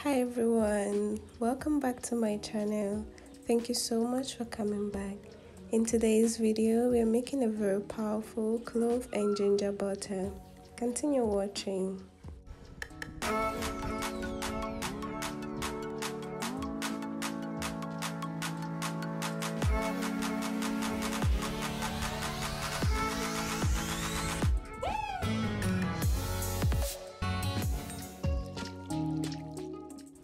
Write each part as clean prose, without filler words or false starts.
Hi everyone, welcome back to my channel. Thank you so much for coming back. In today's video, we are making a very powerful clove and ginger butter. Continue watching.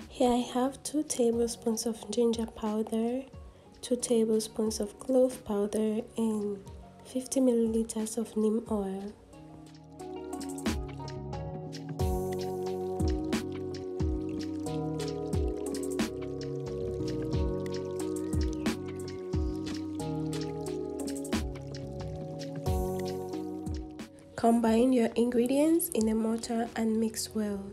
Here I have 2 tablespoons of ginger powder, 2 tablespoons of clove powder, and 50 milliliters of neem oil. Combine your ingredients in a mortar and mix well.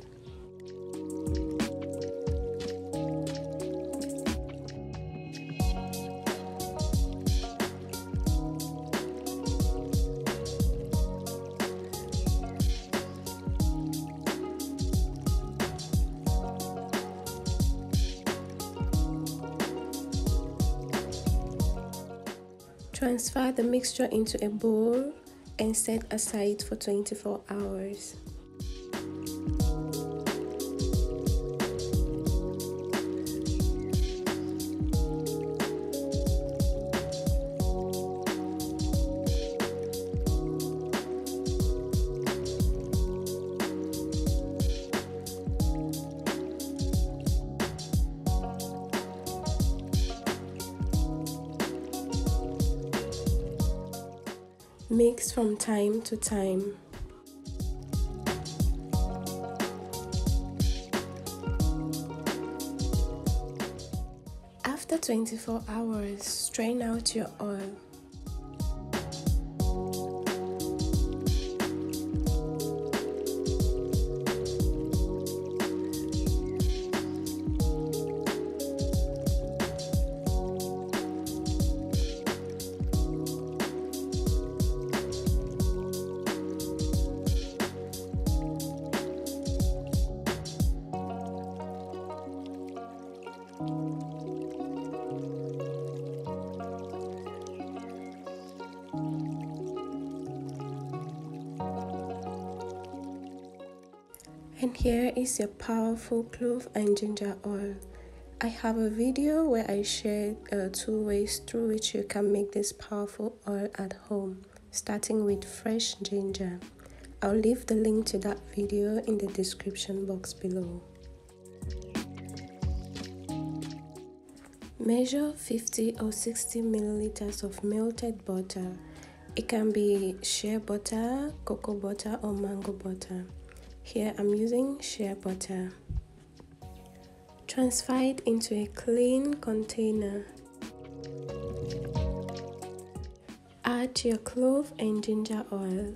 Transfer the mixture into a bowl and set aside for 24 hours. Mix from time to time. After 24 hours, strain out your oil. And here is your powerful clove and ginger oil. I have a video where I shared 2 ways through which you can make this powerful oil at home, starting with fresh ginger. I'll leave the link to that video in the description box below. Measure 50 or 60 milliliters of melted butter. It can be shea butter, cocoa butter, or mango butter. Here I'm using shea butter. Transfer it into a clean container. Add your clove and ginger oil.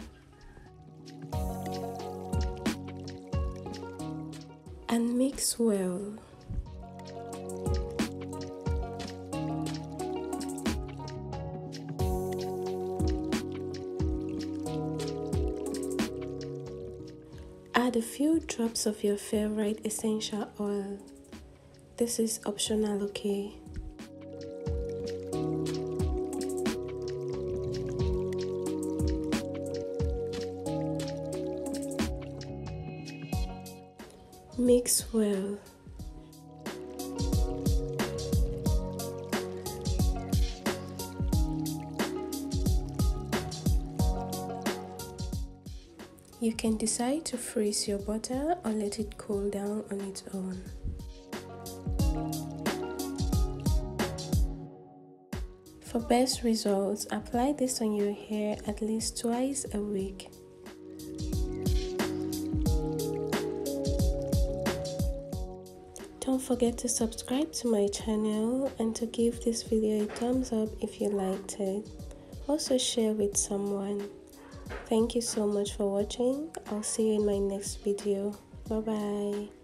And mix well. Add a few drops of your favorite essential oil. This is optional, okay? Mix well. You can decide to freeze your butter or let it cool down on its own. For best results, apply this on your hair at least twice a week. Don't forget to subscribe to my channel and to give this video a thumbs up if you liked it. Also share with someone. Thank you so much for watching. I'll see you in my next video. Bye bye.